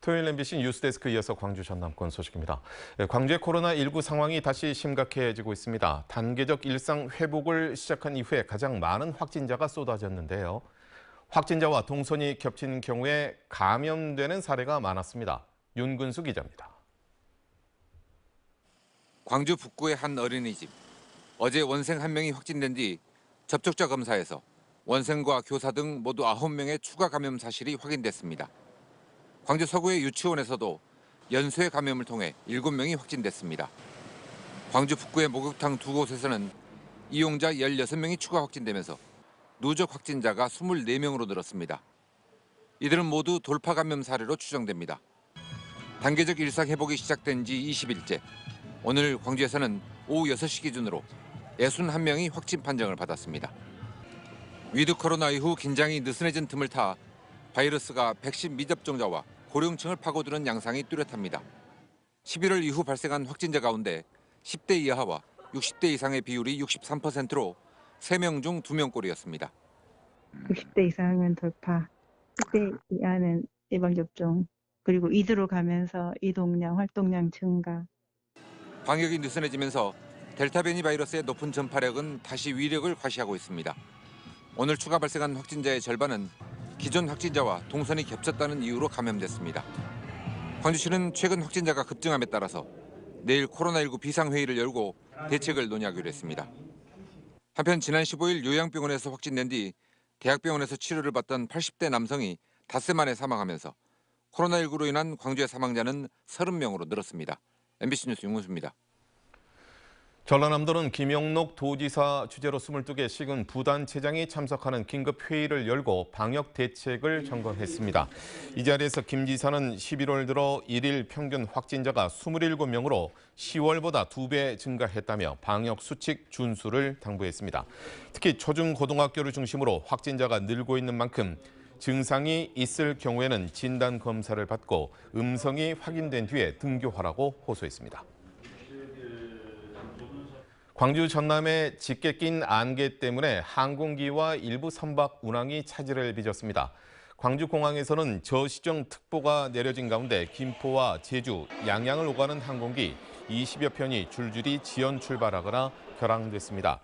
토요일 MBC 뉴스데스크 이어서 광주 전남권 소식입니다. 광주의 코로나19 상황이 다시 심각해지고 있습니다. 단계적 일상 회복을 시작한 이후에 가장 많은 확진자가 쏟아졌는데요. 확진자와 동선이 겹친 경우에 감염되는 사례가 많았습니다. 윤근수 기자입니다. 광주 북구의 한 어린이집. 어제 원생 1명이 확진된 뒤 접촉자 검사에서 원생과 교사 등 모두 9명의 추가 감염 사실이 확인됐습니다. 광주 서구의 유치원에서도 연쇄 감염을 통해 7명이 확진됐습니다. 광주 북구의 목욕탕 2곳에서는 이용자 16명이 추가 확진되면서 누적 확진자가 24명으로 늘었습니다. 이들은 모두 돌파 감염 사례로 추정됩니다. 단계적 일상 회복이 시작된 지 20일째. 오늘 광주에서는 오후 6시 기준으로 61명이 확진 판정을 받았습니다. 위드 코로나 이후 긴장이 느슨해진 틈을 타 바이러스가 백신 미접종자와 고령층을 파고드는 양상이 뚜렷합니다. 11월 이후 발생한 확진자 가운데 10대 이하와 60대 이상의 비율이 63%로 3명 중 2명꼴이었습니다. 60대 이상은 돌파, 10대 이하는 예방접종, 그리고 이대로 가면서 이동량, 활동량 증가. 방역이 느슨해지면서 델타 변이 바이러스의 높은 전파력은 다시 위력을 과시하고 있습니다. 오늘 추가 발생한 확진자의 절반은 기존 확진자와 동선이 겹쳤다는 이유로 감염됐습니다. 광주시는 최근 확진자가 급증함에 따라서 내일 코로나19 비상회의를 열고 대책을 논의하기로 했습니다. 한편 지난 15일 요양병원에서 확진된 뒤 대학병원에서 치료를 받던 80대 남성이 닷새 만에 사망하면서 코로나19로 인한 광주의 사망자는 30명으로 늘었습니다. MBC 뉴스 윤근수입니다. 전라남도는 김영록 도지사 주재로 22개 시군 부단체장이 참석하는 긴급회의를 열고 방역 대책을 점검했습니다. 이 자리에서 김 지사는 11월 들어 1일 평균 확진자가 27명으로 10월보다 2배 증가했다며 방역 수칙 준수를 당부했습니다. 특히 초중고등학교를 중심으로 확진자가 늘고 있는 만큼 증상이 있을 경우에는 진단검사를 받고 음성이 확인된 뒤에 등교하라고 호소했습니다. 광주 전남에 짙게 낀 안개 때문에 항공기와 일부 선박 운항이 차질을 빚었습니다. 광주공항에서는 저시정특보가 내려진 가운데 김포와 제주, 양양을 오가는 항공기 20여 편이 줄줄이 지연 출발하거나 결항됐습니다.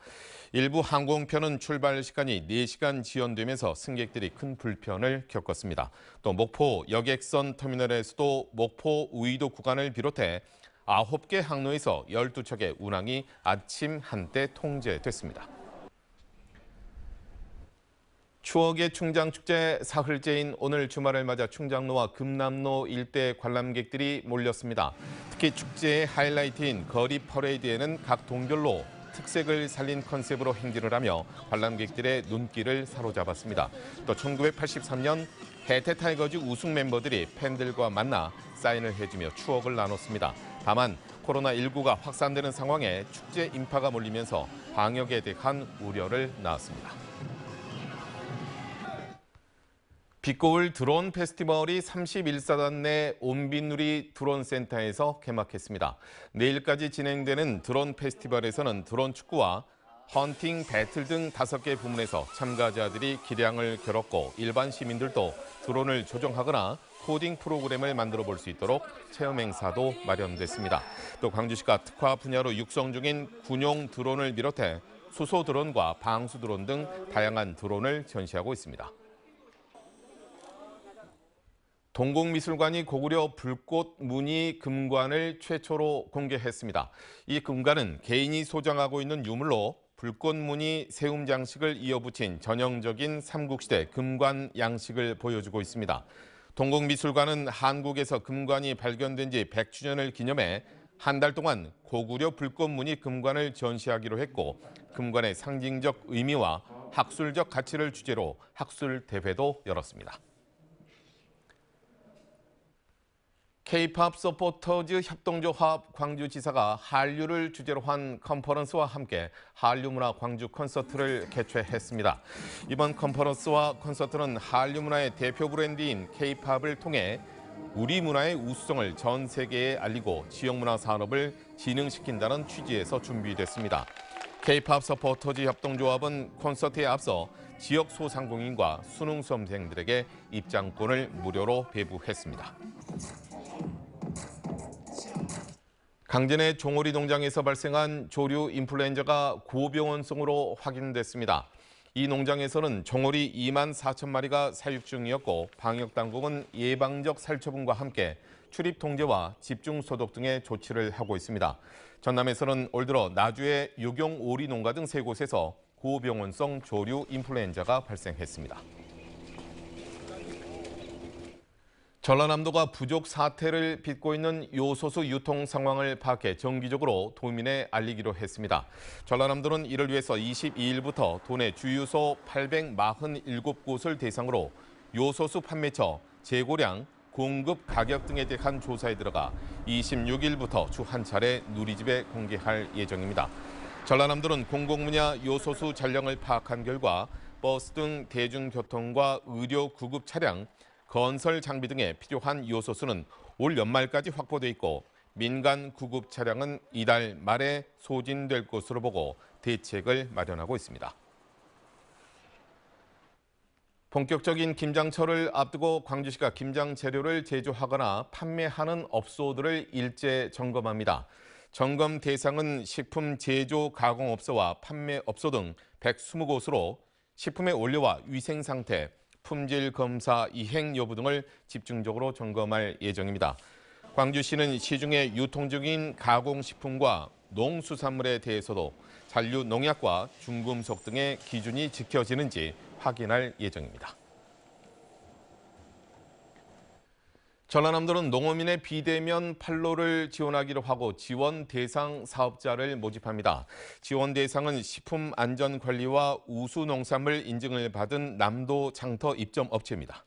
일부 항공편은 출발 시간이 4시간 지연되면서 승객들이 큰 불편을 겪었습니다. 또 목포 여객선 터미널에서도 목포 우이도 구간을 비롯해 9개 항로에서 12척의 운항이 아침 한때 통제됐습니다. 추억의 충장축제 사흘째인 오늘 주말을 맞아 충장로와 금남로 일대 관람객들이 몰렸습니다. 특히 축제의 하이라이트인 거리 퍼레이드에는 각 동별로 특색을 살린 컨셉으로 행진을 하며 관람객들의 눈길을 사로잡았습니다. 또 1983년 해태 타이거즈 우승 멤버들이 팬들과 만나 사인을 해주며 추억을 나눴습니다. 다만 코로나19가 확산되는 상황에 축제 인파가 몰리면서 방역에 대한 우려를 낳았습니다. 빛고울 드론 페스티벌이 31사단 내 온빛누리 드론 센터에서 개막했습니다. 내일까지 진행되는 드론 페스티벌에서는 드론 축구와 헌팅, 배틀 등 5개 부문에서 참가자들이 기량을 겨뤘고 일반 시민들도 드론을 조종하거나 코딩 프로그램을 만들어 볼 수 있도록 체험 행사도 마련됐습니다. 또 광주시가 특화 분야로 육성 중인 군용 드론을 비롯해 수소 드론과 방수 드론 등 다양한 드론을 전시하고 있습니다. 동국미술관이 고구려 불꽃 무늬 금관을 최초로 공개했습니다. 이 금관은 개인이 소장하고 있는 유물로 불꽃 무늬 세움 장식을 이어붙인 전형적인 삼국시대 금관 양식을 보여주고 있습니다. 동국미술관은 한국에서 금관이 발견된 지 100주년을 기념해 한 달 동안 고구려 불꽃 무늬 금관을 전시하기로 했고 금관의 상징적 의미와 학술적 가치를 주제로 학술 대회도 열었습니다. K-팝 서포터즈 협동조합 광주지사가 한류를 주제로 한 컨퍼런스와 함께 한류문화 광주 콘서트를 개최했습니다. 이번 컨퍼런스와 콘서트는 한류문화의 대표 브랜드인 K-팝을 통해 우리 문화의 우수성을 전 세계에 알리고 지역문화 산업을 진흥시킨다는 취지에서 준비됐습니다. K-팝 서포터즈 협동조합은 콘서트에 앞서 지역 소상공인과 수능 수험생들에게 입장권을 무료로 배부했습니다. 강진의 종오리 농장에서 발생한 조류 인플루엔자가 고병원성으로 확인됐습니다. 이 농장에서는 종오리 2만 4천 마리가 사육 중이었고 방역당국은 예방적 살처분과 함께 출입 통제와 집중 소독 등의 조치를 하고 있습니다. 전남에서는 올 들어 나주의 유경 오리 농가 등 3곳에서 고병원성 조류 인플루엔자가 발생했습니다. 전라남도가 부족 사태를 빚고 있는 요소수 유통 상황을 파악해 정기적으로 도민에 알리기로 했습니다. 전라남도는 이를 위해서 22일부터 도내 주유소 847곳을 대상으로 요소수 판매처, 재고량, 공급 가격 등에 대한 조사에 들어가 26일부터 주 한 차례 누리집에 공개할 예정입니다. 전라남도는 공공분야 요소수 잔량을 파악한 결과 버스 등 대중교통과 의료 구급 차량, 건설 장비 등에 필요한 요소수는 올 연말까지 확보돼 있고 민간 구급 차량은 이달 말에 소진될 것으로 보고 대책을 마련하고 있습니다. 본격적인 김장철을 앞두고 광주시가 김장 재료를 제조하거나 판매하는 업소들을 일제 점검합니다. 점검 대상은 식품 제조 가공업소와 판매업소 등 120곳으로 식품의 원료와 위생 상태, 품질 검사 이행 여부 등을 집중적으로 점검할 예정입니다. 광주시는 시중에 유통 중인 가공식품과 농수산물에 대해서도 잔류 농약과 중금속 등의 기준이 지켜지는지 확인할 예정입니다. 전라남도는 농어민의 비대면 판로를 지원하기로 하고 지원 대상 사업자를 모집합니다. 지원 대상은 식품안전관리와 우수농산물 인증을 받은 남도 장터 입점 업체입니다.